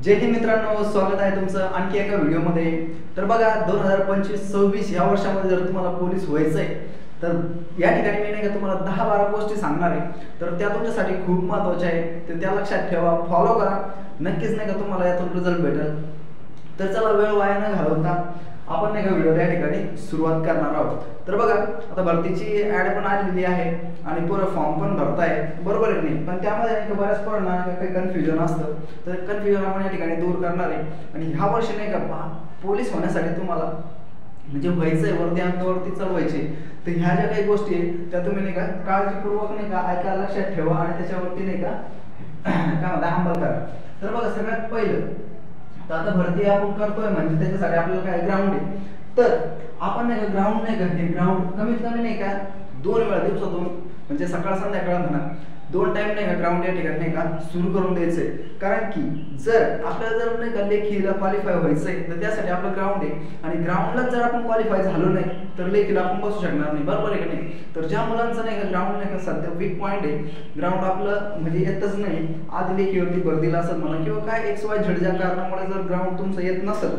जय हिंद मित्रांनो, स्वागत आहे तुमचं आणखी एका व्हिडिओमध्ये। तर बघा 2025-26 या वर्षामध्ये जर तुम्हाला पोलीस व्हायचं आहे तर या ठिकाणी मी नाही का तुम्हाला 10-12 गोष्टी सांगणार आहे। तर त्या तुमच्यासाठी खूप महत्त्वाच्या आहेत, तर त्या लक्षात ठेवा, फॉलो करा, नक्कीच नाही का तुम्हाला यातून रिझल्ट भेटेल। तर चला वेळ वाया न घालवता आपण नाही का व्हिडिओ या ठिकाणी सुरुवात करणार आहोत। तर बघा आता भरतीची ॲड पण आलेली आहे आणि पुरं फॉर्म पण भरताय, बरोबर आहे नाही, पण त्यामध्ये नाही का बऱ्याच पोरांना काही कन्फ्युजन असतं, तर कन्फ्युजन आपण या ठिकाणी दूर करणार आहे। आणि ह्या वर्षी नाही का पोलीस होण्यासाठी तुम्हाला म्हणजे व्हायचंय, वरती अंगावरती चढवायचे, तर ह्या ज्या काही गोष्टी आहेत त्या तुम्ही नाही का काळजीपूर्वक नाही का ऐका, लक्षात ठेवा आणि त्याच्यावरती नाही का काय म्हणता अंमल करा। तर बघा सगळ्यात पहिलं तर आता भरती आपण करतोय म्हणजे त्याच्यासाठी आपल्याला काय ग्राउंड आहे, तर आपण नाही का ग्राउंड नाही का हे ग्राउंड कमीत कमी नाही का 2 वेळा दिवसातून म्हणजे सकाळ संध्याकाळ म्हणा 2 टाइम नाही का ग्राउंड या ठिकाणी नाही का सुरू करून द्यायचंय। कारण की जर आपल्याला जर नाही का लेखीला क्वालिफाय व्हायचंय तर त्यासाठी आपलं ग्राउंड आहे, आणि ग्राउंडला जर आपण क्वालिफाय झालो नाही तर लेखीला आपण बसू शकणार नाही, बरोबर आहे का नाही। तर ज्या मुलांचं नाही का ग्राउंड नाही का सध्या वीक पॉईंट आहे, ग्राउंड आपलं म्हणजे येतच नाही, आधी लेखीवरती भर दिला असेल म्हणा किंवा काय XY Z ज्या कारणामुळे जर ग्राउंड तुमचं येत नसेल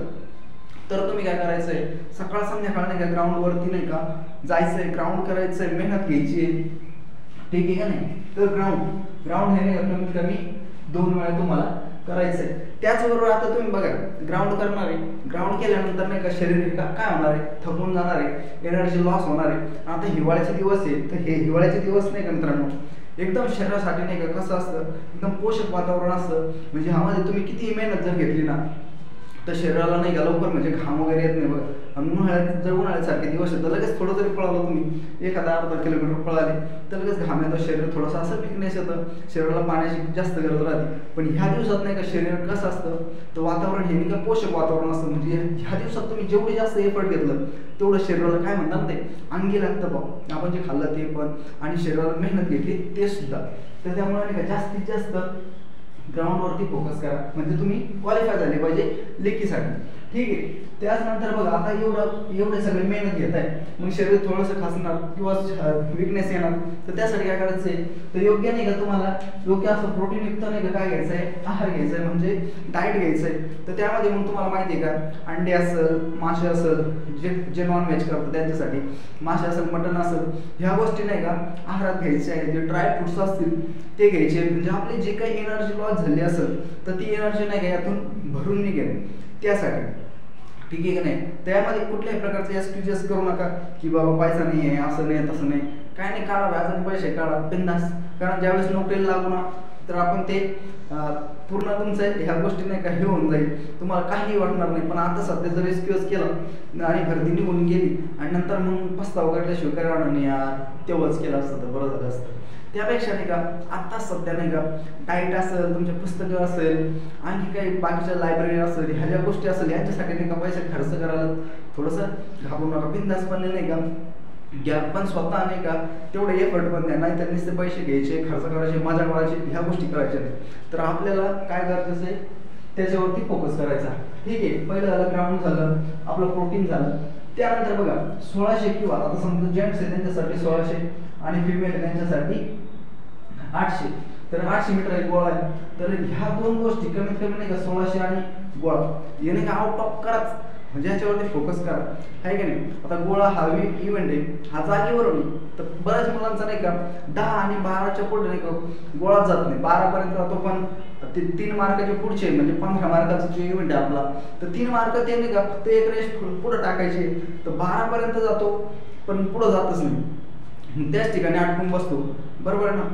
तर तुम्ही काय करायचंय, सकाळ संध्याकाळ नाही का ग्राउंड वरती नाही का जायचंय, ग्राउंड करायचंय, मेहनत घ्यायची, ठीक आहे का नाही। तर ग्राउंड हे नाही कमीत कमी 2 वेळा तुम्हाला करायचंय। त्याचबरोबर आता तुम्ही बघा ग्राउंड करणार आहे, ग्राउंड केल्यानंतर नाही का शरीर काय होणार आहे, थकून जाणार आहे, एनर्जी लॉस होणार आहे। आता हिवाळ्याचे दिवस आहे, तर हे हिवाळ्याचे दिवस नाही का मित्रांनो एकदम शरीरासाठी नाही का कसं असतं, एकदम पोषक वातावरण असतं, म्हणजे ह्यामध्ये तुम्ही किती मेहनत जर घेतली ना तर शरीराला नाही का लवकर म्हणजे घाम वगैरे येत नाही बघा। आणि उन्हाळ्यात जर उन्हाळ्यासारखे दिवस आहेत तर लगेच थोडं जरी पळालं तुम्ही 1-अर्धा किलोमीटर पळाले तर लगेच घाम येतो, शरीर थोडंसं असं विकनेस येतं, शरीराला पाण्याची जास्त गरज राहते। पण ह्या दिवसात नाही का शरीर कसं असतं, तर वातावरण हे नाही का पोषक वातावरण असतं, म्हणजे ह्या दिवसात तुम्ही जेवढी जास्त एफर्ट घेतलं तेवढं शरीराला काय म्हणतात ते अंगी लागतं बघ, आपण जे खाल्लं ते पण आणि शरीराला मेहनत घेतली ते सुद्धा। तर त्यामुळे नाही का जास्तीत जास्त ग्राउंडवरती फोकस करा, म्हणजे तुम्ही क्वालिफाय झाले पाहिजे लेखीसाठी, ठीक आहे। त्याचनंतर बघा आता एवढे सगळे मेहनत घेत आहे, मग शरीर थोडंसं खासणार किंवा विकनेस येणार, तर त्यासाठी काय करायचं आहे, तर योग्य नाही का तुम्हाला योग्य असं प्रोटीनयुक्त नाही का काय घ्यायचं आहे, आहार घ्यायचा आहे, म्हणजे डाएट घ्यायचं आहे। तर त्यामध्ये मग तुम्हाला माहिती आहे का अंडे असेल, मासे असेल, जे नॉनव्हेज करतात त्यांच्यासाठी मासे असेल, मटण असेल, ह्या गोष्टी नाही का आहारात घ्यायच्या आहेत, जे ड्राय फ्रुट्स असतील ते घ्यायचे, म्हणजे आपली जे काही एनर्जी लॉस झाली असेल तर ती एनर्जी नाही का यातून भरून निघेल त्यासाठी, ठीक आहे का नाही। त्यामध्ये कुठल्याही प्रकारचे एक्सक्यूजेस करू नका की बाबा पैसा नाही आहे, असं नाही तसं नाही, काय नाही, काढा व्याजाने पैसे काढा बिंदास, कारण ज्यावेळेस नोकरीला लागू ना तर आपण ते पूर्ण तुमचं ह्या गोष्टी नाही का हे होऊन जाईल, तुम्हाला काही वाटणार नाही। पण आता सध्या जर एक्सक्यूज केलं आणि भरती निघून गेली आणि नंतर मग पस्तावा करण्याशिवाय काय राहणार नाही, यार तेव्हाच केलं असतं तर बरं झालं असतं। त्यापेक्षा नाही का आता सध्या नाही का डाएट असेल, तुमचे पुस्तकं असेल, आणखी काही बाकीच्या लायब्ररी असेल, ह्या ज्या गोष्टी असेल यांच्यासाठी नाही का पैसे खर्च करायला थोडंसं घाबरू नका, बिंदासपणे नाही का घ्या, पण स्वतः नाही का तेवढे एफर्ट पण द्या, नाही तर नुसते पैसे घ्यायचे, खर्च करायचे, मजा करायची, ह्या गोष्टी करायच्या नाही। तर आपल्याला काय गरजेचं आहे त्याच्यावरती फोकस करायचा, ठीक आहे। पहिलं झालं ग्राउंड झालं, आपलं प्रोटीन झालं, त्यानंतर बघा 1600 किंवा आता समजा जेंट्स आहे त्यांच्यासाठी 1600 आणि फिमेल आहे त्यांच्यासाठी 800, तर 800 मीटर एक गोळा आहे। तर ह्या 2 गोष्टी कमीत कमी नाही का 1600 आणि गोळा हे नाही का आउट ऑफ कराच, म्हणजे ह्याच्यावरती फोकस करा, आहे की नाही। आता गोळा हा इव्हेंट आहे, हा जागेवर होईल, तर बऱ्याच मुलांचा नाही का 10 आणि 12च्या पुढे नाही का गोळा जात नाही, 12 पर्यंत जातो, पण ते 3 मार्काचे पुढचे म्हणजे 15 मार्काचा जो इव्हेंट आहे आपला, तर 3 मार्क ते नाही का फक्त एक रेष पुढे टाकायचे, तर 12 पर्यंत जातो पण पुढे जातच नाही, त्याच ठिकाणी अडकून बसतो, बरोबर आहे ना।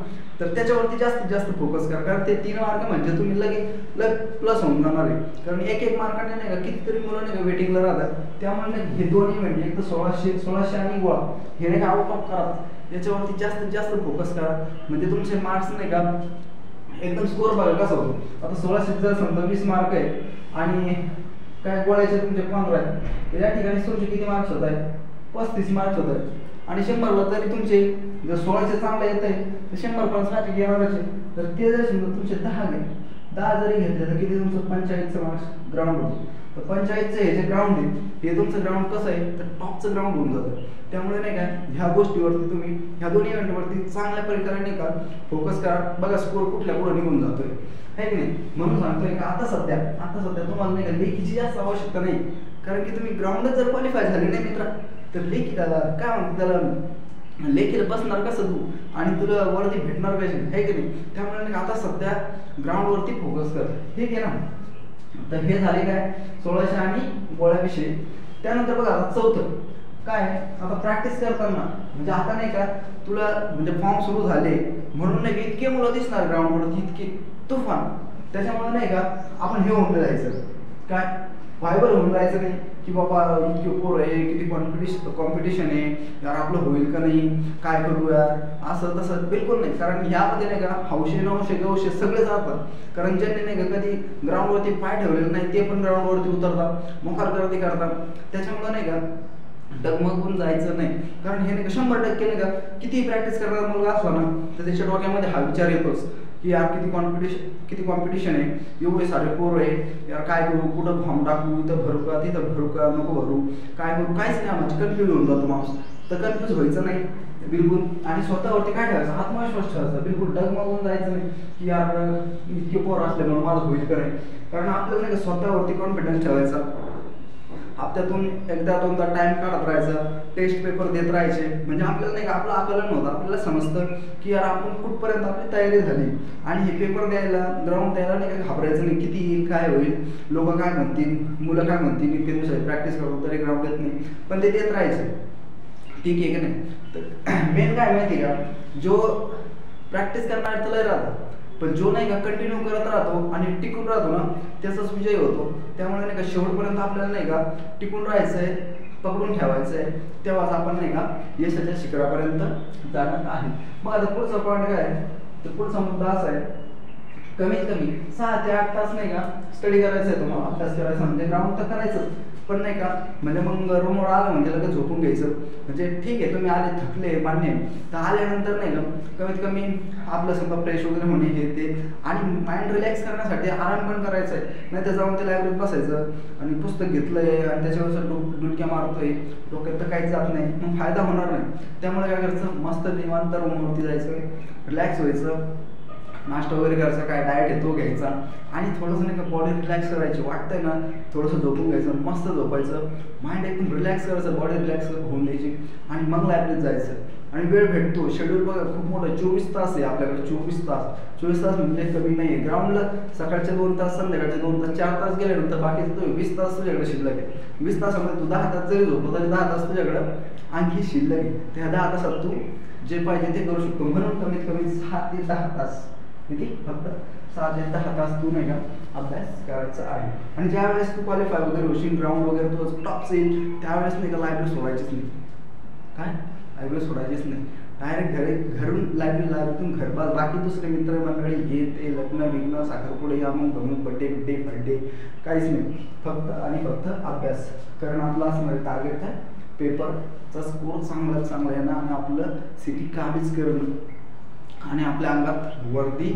तर त्याच्यावरती जास्तीत जास्त फोकस करा, कारण ते 3 मार्क म्हणजे तुम्ही लगेच प्लस होऊन जाणार आहे, कारण एक मार्काने नाही का कितीतरी मुलं नाही का वेटिंगला राहतात। त्यामुळे हे 2 इव्हेंट एक तर 1600 आणि गोळा हे नाही का आउट ऑफ करा, याच्यावरती जास्तीत जास्त फोकस करा, म्हणजे तुमचे मार्क्स नाही का एकदम स्कोर बघा कसा होतो। आता 1600 जर समजा 20 मार्क आहे आणि काय गोळ्याचे तुमचे 15 आहेत, तर या ठिकाणी तुमचे किती मार्क्स होत आहेत, 35 मार्क्स होत आहेत, आणि 100ला तरी तुमचे जर 1600 चांगला येत आहे तर 100 पण साहजिक येणारच आहे। तर ते जर समजा तुमचे 10 जरी घेतले तर किती तुमचं तुमचं पंचायतचं ग्राउंड होतं. तर पंचायतचं हे जे ग्राउंड आहे हे तुमचं ग्राउंड कसं आहे तर टॉपचं ग्राउंड होऊन जातं. त्यामुळे नाही का ह्या गोष्टीवरती तुम्ही ह्या दोन्ही इव्हेंटवरती चांगल्या प्रकारे नाही का फोकस करा. बघा स्कोर कुठल्या पुढे निघून जातोय आहे की नाही. म्हणून सांगतोय का आता सध्या तुम्हाला नाही का लेखीची जास्त आवश्यकता नाही, कारण की तुम्ही ग्राउंडच जर क्वालिफाय झाले नाही मित्रा तर लेखी काय म्हणतात त्याला लेखीला बसणार कसं तू आणि तुला वरती भेटणार कशी आहे की नाही. त्यामुळे नाही आता सध्या ग्राउंडवरती फोकस कर, ठीक आहे ना. तर हे झाले काय 1600 आणि गोळ्याविषयी. त्यानंतर बघा आता चौथं काय आता प्रॅक्टिस करताना म्हणजे आता नाही का तुला म्हणजे फॉर्म सुरू झाले म्हणून नाही का इतके मुलं दिसणार ग्राउंडवरती इतके तुफान. त्याच्यामुळे नाही का आपण हे होऊन जायचं काय फायबर होऊन जायचं नाही की बाबा इतके पोर आहे किती कॉम्पिटिशन आहे यार आपलं होईल का नाही काय करू यार असं तसं बिलकुल नाही. कारण ह्यामध्ये नाही का हौशे नवशे गवशे सगळे जातात. कारण ज्यांनी नाही का कधी ग्राउंडवरती पाय ठेवलेले नाही ते पण ग्राउंडवरती उतरतात, मोकार गर्दी करतात. त्याच्यामुळे नाही का डगमगून जायचं नाही. कारण हे नाही का 100% नाही का किती प्रॅक्टिस करणारा मुलगा असला ना तर त्याच्या डोक्यामध्ये हा विचार येतोच की यार किती कॉम्पिटिशन आहे, एवढे सारे पोर आहे यार काय करू, कुठं फॉर्म टाकू, इथं भरू का तिथं भरू का नको भरू काय करू काहीच नाही. म्हणजे कन्फ्यूज होऊन जातो माणूस. तर कन्फ्यूज व्हायचं नाही बिलकुल. आणि स्वतःवरती काय ठेवायचं आत्मविश्वास ठेवायचा, बिलकुल डगमगून जायचं नाही की यार इतके पोर असले म्हणून माझं होईल का नाही. कारण आपल्याला नाही का स्वतःवरती कॉन्फिडन्स ठेवायचा. हप्त्यातून एकदा दोनदा टाइम काढत राहायचं, टेस्ट पेपर देत राहायचे. म्हणजे आपल्याला नाही का आपलं आकलन होतं, आपल्याला समजतं की यार आपण कुठपर्यंत आपली तयारी झाली. आणि हे पेपर द्यायला ग्राउंड द्यायला नाही का घाबरायचं नाही किती येईल काय होईल, लोक काय म्हणतील, मुलं काय म्हणतील, इतके दिवस प्रॅक्टिस करतो तरी ग्राउंड देत नाही पण ते देत राहायचे, ठीक आहे की नाही. तर मेन काय माहिती का जो प्रॅक्टिस करणार त्याला राहतं पण जो नाही का कंटिन्यू करत राहतो आणि टिकून राहतो ना त्याचाच विजय होतो. त्यामुळे नाही का शेवटपर्यंत आपल्याला नाही का टिकून राहायचंय, पकडून ठेवायचंय, तेव्हाच आपण नाही का यशाच्या शिखरापर्यंत जाणार आहे. मग आता पुढचा पॉईंट काय आहे तर पुढचा मुद्दा असा आहे कमीत कमी 6 ते 8 तास नाही का स्टडी करायचं आहे तुम्हाला, अभ्यास करायचा. म्हणजे ग्राउंड तर करायचं पण नाही का म्हणजे मग रूमवर आलं म्हणजे लगेच झोपून घ्यायचं. म्हणजे ठीक आहे तुम्ही आले थकले मान्य तर आल्यानंतर नाही का कमीत कमी आपलं समजा फ्रेश वगैरे होणे हे ते आणि माइंड रिलॅक्स करण्यासाठी आराम पण करायचा आहे. नाही तर जाऊन त्या लायब्ररीत बसायचं आणि पुस्तक घेतलंय आणि त्याच्यावर डुलक्या मारतोय डोक्यात तर काहीच जात नाही, मग फायदा होणार नाही. त्यामुळे काय करायचं मस्त निवांत रूमवरती जायचं, रिलॅक्स व्हायचं, नाश्ता वगैरे करायचा, काय डाएट आहे तो घ्यायचा आणि थोडंसं नाही का बॉडी रिलॅक्स करायची. वाटतंय ना थोडंसं झोपून घ्यायचं, मस्त झोपायचं, माइंड एकदम रिलॅक्स करायचं, बॉडी रिलॅक्स होऊन द्यायची आणि मग लायब्ररीत जायचं. आणि वेळ भेटतो शेड्यूल बघा खूप मोठं 24 तास आहे आपल्याकडे. 24 तास म्हणजे कमी नाही आहे. ग्राउंडला सकाळचे 2 तास, संध्याकाळचे 2 तास, 4 तास गेल्यानंतर बाकीचे तो 20 तास तुझ्याकडे शिल्लक आहे. 20 तासामध्ये तू 10 तास जरी झोपलो तरी 10 तास तुझ्याकडं आणखी शिल्लक आहे. त्या 10 तासात तू जे पाहिजे ते करू शकतो. म्हणून कमीत कमी 6 ते 10 तास किती फक्त 6 ते 10 तास तू नाही का अभ्यास करायचा आहे. आणि ज्या वेळेस तू क्वालिफाय वगैरे होशील ग्राउंड वगैरे तू टॉपचं येईल त्यावेळेस नाही का लायब्ररी सोडायचीच नाही. काय लायब्ररी सोडायचीच नाही. डायरेक्ट घरून लायब्ररीतून घरपास. बाकी दुसरे मित्र मंडळी हे ते लग्न विग्न साखरपुडे अमुक धमुक बड्डे काहीच नाही. फक्त आणि फक्त अभ्यास करणं आपलं असणार टार्गेट काय पेपरचा स्कोर चांगला येणं आणि आपलं सिटी काबीज करणं आणि आपल्या अंगात वर्दी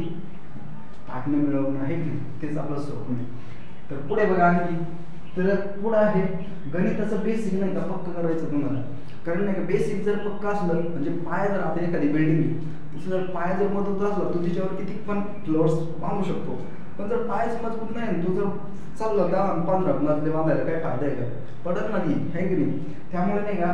टाकणं मिळवणं आहे की तेच आपलं स्वप्न आहे. तर पुढे बघा आणखी तर पुढं आहे गणिताचं बेसिक नाही का पक्क करायचं तुम्हाला. कारण नाही का बेसिक जर पक्का असलं म्हणजे पाय जर आता एखादी बिल्डिंग तिचं जर पाय जर मजबूत असला तू तिच्यावर किती पण फ्लोअर्स बांधू शकतो. पण जर पायच मजबूत नाही तू जर चाललं 10-15 मजले बांधायला काय फायदा आहे का, पडत नाही आहे की नाही. त्यामुळे नाही का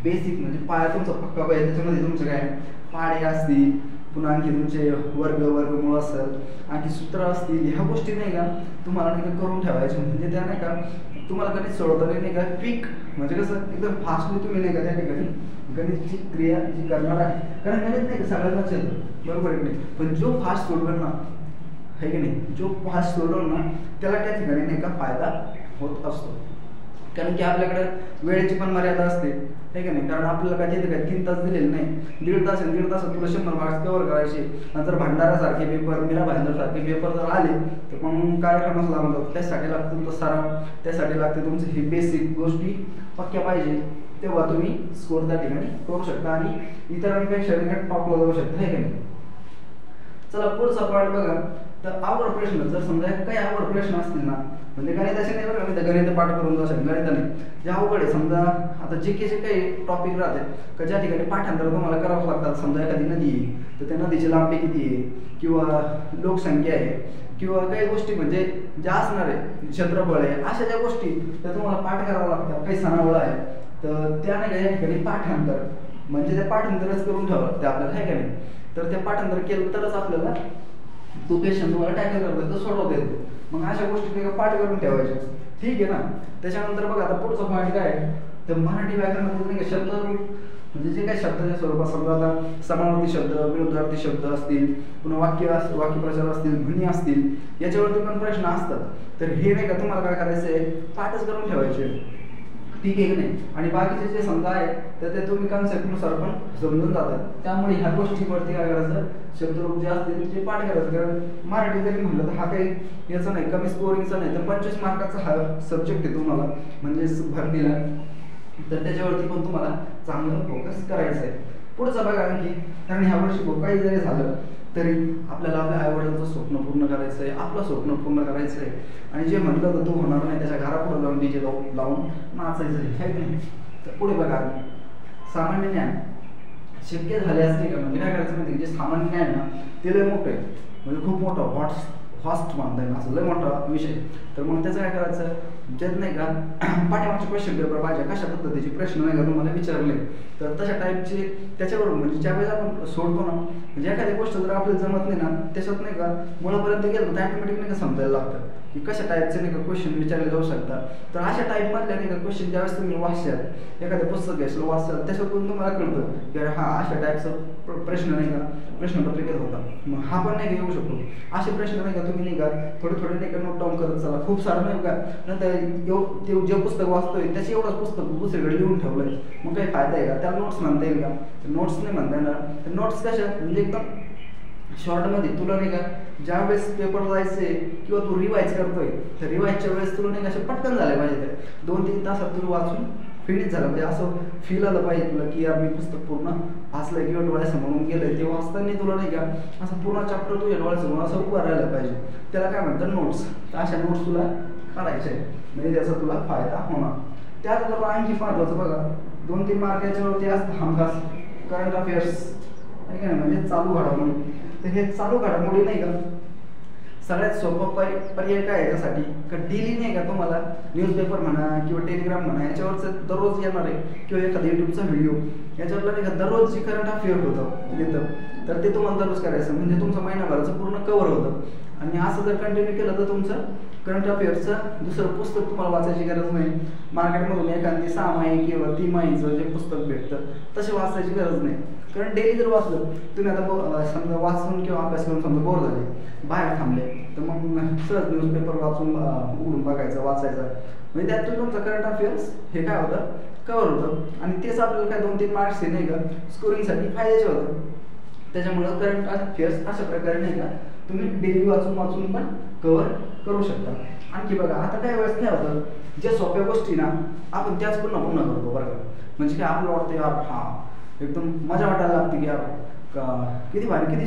बेसिक म्हणजे पाया तुमचा पक्का पाहिजे. त्याच्यामध्ये तुमचं काय पाडे असतील, पुन्हा आणखी तुमचे वर्गमूळ असेल, आणखी सूत्र असतील, ह्या गोष्टी नाही का तुम्हाला नाही का करून ठेवायच्या. म्हणजे त्या नाही का तुम्हाला गणित सोडवताना नाही का क्विक म्हणजे कसं एकदम फास्टली तुम्ही नाही का त्या ठिकाणी गणितची क्रिया जी करणार आहे. कारण गणित नाही का सगळ्यांनाच येतं बरोबर आहे की नाही. पण जो फास्ट सोडवेल ना आहे की नाही, जो फास्ट सोडवल ना त्याला त्या ठिकाणी नाही का फायदा होत असतो. कारण की आपल्याकडे वेळेची पण मर्यादा असते आहे की नाही. कारण आपल्याला काय तिथे काय 3 तास दिलेले नाही, 1.5 तास आहे. 1.5 तासात तुला 100 मार्क्स कव्हर करायचे. नंतर भंडारासारखे पेपर, मीरा भाईंदरसारखे पेपर जर आले तर मग काय करण्यास लागून जातो. त्यासाठी लागतो तुमचा सराव, त्यासाठी लागते तुमचं ही बेसिक गोष्टी पक्क्या पाहिजे. तेव्हा तुम्ही स्कोर त्या ठिकाणी करू शकता आणि इतरांपेक्षा टॉपला जाऊ शकता आहे की नाही. चला पुढचा पॉईंट बघा तर अवघड प्रश्न जर समजा काही अवघड प्रश्न असतील ना, म्हणजे गणिताचे नाही बरं, गणित गणित पाठ करून जाऊ शकतो, गणित नाही जे अवघड आहे. समजा आता जीकेचे काही टॉपिक राहते का ज्या ठिकाणी पाठांतर तुम्हाला करावं लागतात. समजा एखादी नदी आहे तर त्या नदीची लांबी किती आहे, किंवा लोकसंख्या आहे, किंवा काही गोष्टी म्हणजे ज्या असणार आहे, क्षेत्रफळ आहे, अशा ज्या गोष्टी त्या तुम्हाला पाठ करावं लागतात. काही सणावळ आहे तर त्या नाही का या ठिकाणी पाठांतर म्हणजे त्या पाठांतरच करून ठेवावं लागते आपल्याला, आहे का नाही. तर ते पाठांतर केलं तरच आपल्याला तो क्वेश्चन तुम्हाला टॅकल करता येतो, सोडवता येतो. मग अशा गोष्टी नाही का पाठ करून ठेवायच्या, ठीक आहे ना. त्याच्यानंतर बघा आता पुढचा पॉईंट काय आहे, तर मराठी व्याकरणामध्ये नाही का शब्द म्हणजे जे काही शब्दाच्या स्वरूपात समजा आता समानार्थी शब्द, विरुद्धार्थी शब्द असतील, पुन्हा वाक्यप्रचार असतील, ध्वनी असतील, याच्यावरती पण प्रश्न असतात. तर हे नाही का तुम्हाला काय करायचं आहे, पाठच करून ठेवायचे, ठीक आहे की नाही. आणि बाकीचे जे समजा आहे तर ते तुम्ही कन्सेप्टनुसार पण समजून जातात. त्यामुळे ह्या गोष्टींवरती काय करायचं, शब्दरूप जे असतील ते पाठ करायचं. कारण मराठी जरी म्हटलं तर हा काही याचा नाही, कमी स्कोरिंगचा नाही, तर 25 मार्काचा हा सब्जेक्ट आहे तुम्हाला म्हणजे भर दिला, तर त्याच्यावरती पण तुम्हाला चांगलं फोकस करायचं आहे. पुढचं बघा आणखी, कारण ह्या वर्षी काही जरी झालं तरी आपल्याला आपल्या आईवडिलांचं स्वप्न पूर्ण करायचं आहे, आपलं स्वप्न पूर्ण करायचं आहे. आणि जे म्हटलं तर तो होणार नाही त्याच्या घरापुढे जाऊन डीजे लावून नाचायचं आहे की नाही. तर पुढे बघा, सामान्य ज्ञान शक्य झाले असते का, म्हणजे काय करायचं माहिती, जे सामान्य ज्ञान ना ते लय मोठं आहे, म्हणजे खूप मोठं फास्ट म्हणता येईल असं लय मोठा विषय. तर मग त्याचं काय करायचं, ज्यात नाही का पाठीमागचे क्वेश्चन पेपर पाहिजे कशा पद्धतीचे प्रश्न नाही का तुम्हाला विचारले, तर तशा टाईपचे त्याच्यावर म्हणजे ज्यावेळेस आपण सोडतो ना, म्हणजे एखादी गोष्ट जर आपल्याला जमत नाही ना, त्याच्यात नाही का मुळापर्यंत गेलं तर ऑटोमॅटिक नाही का समजायला लागतं की कशा टाईपचे नाही का क्वेश्चन विचारले जाऊ शकतात. तर अशा टाईपमधल्या नाही का क्वेश्चन ज्यावेळेस तुम्ही वाचशाल, एखाद्या पुस्तक घ्यायचं वाचशाल, त्याच्यातून तुम्हाला कळतं की अरे हा अशा टाईपचा प्रश्न नाही का प्रश्नपत्रिकेत होता, मग हा पण नाही का येऊ शकतो. असे प्रश्न नाही का तुम्ही नाही का थोडे थोडे नाही का नोट डाऊन करत चला, खूप सारं नाही का नंतर ते जे पुस्तक वाचतोय त्याची एवढंच पुस्तक दुसरीकडे लिहून ठेवलंय, मग काही फायदा आहे का, त्याला नोट्स म्हणता येईल का, नोट्स नाही म्हणता येणार. तर नोट्स कशा म्हणजे एकदम शॉर्टमध्ये तुला नाही का ज्यावेळेस पेपर जायचे किंवा तू रिवाईज करतोय तर रिवाईजच्या वेळेस तुला नाही का असे पटकन झाले पाहिजे, ते 2-3 तासात तुला वाचून फिनिश झालं पाहिजे, असं फील आलं पाहिजे तुला की यार मी पुस्तक पूर्ण वाचलंय किंवा डोळ्यासमोरून गेलंय. ते वाचताना तुला नाही का असं पूर्ण चॅप्टर तुझ्या डोळ्यासमोर असं उभं राहायला पाहिजे, त्याला काय म्हणतात नोट्स. तर अशा नोट्स तुला काढायच्या आहे, म्हणजे त्याचा तुला फायदा होणार. त्याचबरोबर आणखी महत्त्वाचं बघा, 2-3 मार्क याच्यावरती असतं हमखास करंट अफेअर्स, आहे का नाही, म्हणजे चालू घडामोडी. तर हे चालू घडामोडी नाही का सगळ्यात सोपा पर्याय काय याच्यासाठी का डेली नाही का तुम्हाला न्यूजपेपर म्हणा किंवा टेलिग्राम म्हणा याच्यावरचं दररोज येणार आहे, किंवा एखादा यूट्यूबचा व्हिडिओ याच्यावरला नाही का दररोज जे करंट अफेअर होतं येतं, तर ते तुम्हाला दररोज करायचं, म्हणजे तुमचं महिनाभराचं पूर्ण कव्हर होतं. आणि असं जर कंटिन्यू केलं तर तुमचं करंट अफेअर्सचं दुसरं पुस्तक तुम्हाला वाचायची गरज नाही. मार्केटमधून एखादी 6 माही किंवा 3 माहीचं जे पुस्तक भेटतं तसे वाचायची गरज नाही. कारण डेली जर वाचलं तुम्ही, आता समजा वाचून किंवा अभ्यास करून समजा बोर झाले, बाहेर थांबले, तर मग सहज न्यूजपेपर वाचून उघडून बघायचं, वाचायचं, म्हणजे त्यातून तुमचं करंट अफेअर्स हे काय होतं कव्हर होतं. आणि तेच आपल्याला काय 2-3 मार्क्स हे नाही का स्कोरिंगसाठी फायद्याचे होतं. त्याच्यामुळं करंट अफेअर्स अशा प्रकारे नाही का तुम्ही डेली वाचून पण कव्हर करू शकता. आणखी बघा आता काही वेळेस काय होतं, ज्या सोप्या गोष्टी ना आपण त्याच पुन्हा करतो बरं का, म्हणजे काय आपलं वाटतं यार हा एकदम मजा वाटायला लागते की यार किती भारी, किती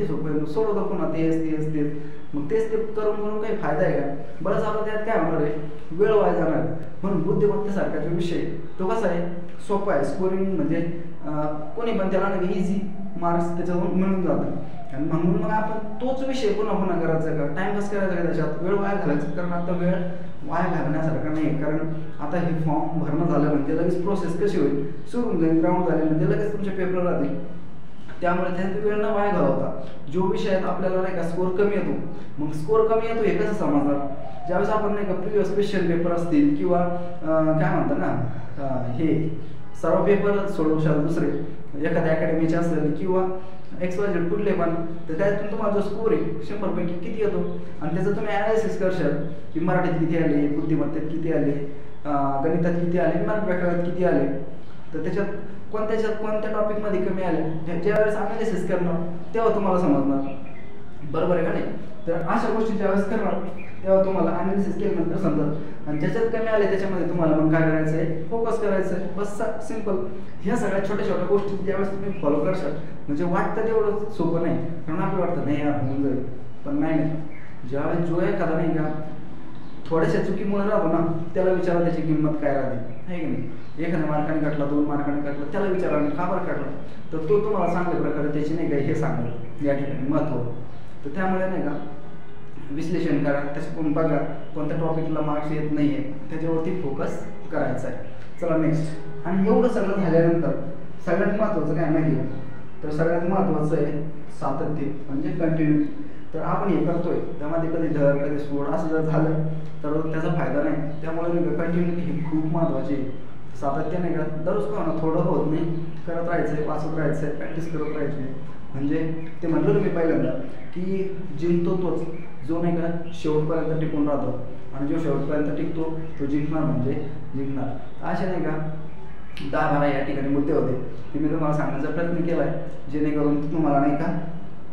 सोपं आहे, सोडवतो पुन्हा तेच मग तेच ते करून काही फायदा आहे का, बरंच आपलं त्यात काय होणार आहे, वेळ वाया जाणार. म्हणून बुद्धिमत्तेसारखा जो विषय तो कसा आहे, सोपा आहे, स्कोरिंग म्हणजे कोणी पण त्याला नाही इझी मार्क्स त्याच्यावरून मिळून जातं. आणि म्हणून मग आपण तोच विषय पुन्हा करायचा का, टाइमपास करायचा का, त्याच्यात वेळ वाया घालायचं. कारण आता वेळ वाया घालण्यासारखा नाही, कारण आता हे फॉर्म भरणं झालं म्हणजे लगेच प्रोसेस कशी होईल, सुरू जाईल, ग्राउंड झाले म्हणजे लगेच तुमचे पेपर राहतील. त्यामुळे त्यात वेळ न वाया घालवता जो विषयात आपल्याला नाही का स्कोर कमी येतो, मग स्कोर कमी येतो हे कसं समजणार, ज्यावेळेस आपण नाही का प्रिव्हियस क्वेश्चन पेपर असतील किंवा काय म्हणतात ना हे सर्व पेपर सोडवशाल दुसरे एखाद्या अकॅडमीचे असेल किंवा XYZ कुठले पण, तर त्यातून तुम्हाला जो स्कोर आहे 100 पैकी किती येतो आणि त्याचं तुम्ही ॲनालिसिस करशाल की मराठीत किती आले, बुद्धिमत्तेत किती आले, गणितात किती आले, मराठी व्याकरणात किती आले, तर त्याच्यात कोणत्या टॉपिकमध्ये कमी आले, ज्यावेळेस ॲनालिसिस करणार तेव्हा तुम्हाला समजणार, बरोबर आहे का नाही. तर अशा गोष्टी ज्यावेळेस करणार तेव्हा तुम्हाला ॲनालिसिस केल्यानंतर समजत, आणि ज्याच्यात कमी आले त्याच्यामध्ये तुम्हाला मग काय करायचं आहे, फोकस करायचं आहे, बस सिंपल. ह्या सगळ्या छोट्या गोष्टी ज्यावेळेस तुम्ही फॉलो करशाल, म्हणजे वाटतं तेवढं सोपं नाही, कारण आपलं वाटतं नाही यार होऊन जाईल, पण नाही नाही, ज्यावेळेस जो एखादा नाही का थोड्याशा चुकीमुळे राहतो ना, त्याला विचारा त्याची किंमत काय राहते, आहे की नाही. एखाद्या मार्काने काढला, 2 मार्काने काढला, त्याला विचारा का बरं काढला, तर तो तुम्हाला चांगल्या प्रकारे त्याची नाही का हे सांगेल या ठिकाणी महत्त्व. तर त्यामुळे नाही का विश्लेषण करा, त्याच्याकडून बघा कोणत्या टॉपिकला मार्क्स येत नाही आहे, त्याच्यावरती फोकस करायचा आहे. चला नेक्स्ट. आणि एवढं सगळं झाल्यानंतर सगळ्यात महत्त्वाचं काय माहिती आहे, तर सगळ्यात महत्त्वाचं आहे सातत्य म्हणजे कंटिन्यूटी. तर आपण हे करतोय त्यामध्ये कधी धर कधी सोड असं जर झालं तर त्याचा फायदा नाही. त्यामुळे नाही का कंटिन्यूटी ही खूप महत्त्वाची आहे. सातत्य नाही का दररोज का होणार थोडं होत नाही, करत राहायचं आहे, वाचत राहायचं आहे, प्रॅक्टिस करत राहायची. म्हणजे ते म्हटलं ना मी पहिल्यांदा की जिंकतो तोच जो नाही का शेवटपर्यंत टिकून राहतो, आणि जो शेवटपर्यंत टिकतो तो जिंकणार म्हणजे जिंकणार. असे नाही का 10-12 या ठिकाणी मुद्दे होते ते मी तुम्हाला सांगण्याचा प्रयत्न केला आहे, जेणेकरून तुम्हाला नाही का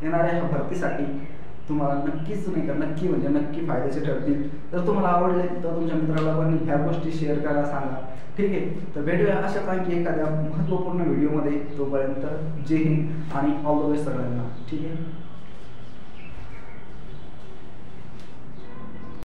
येणाऱ्या ह्या भरतीसाठी तुम्हाला नक्कीच नाही का नक्की म्हणजे नक्की फायद्याचे ठरतील. जर तुम्हाला आवडले तर तुमच्या मित्राला पण ह्या गोष्टी शेअर करा, सांगा. ठीक आहे, तर भेटूया अशाच आणखी एखाद्या महत्त्वपूर्ण व्हिडिओमध्ये. तोपर्यंत जय हिंद आणि ऑल द बेस्ट सगळ्यांना. ठीक आहे.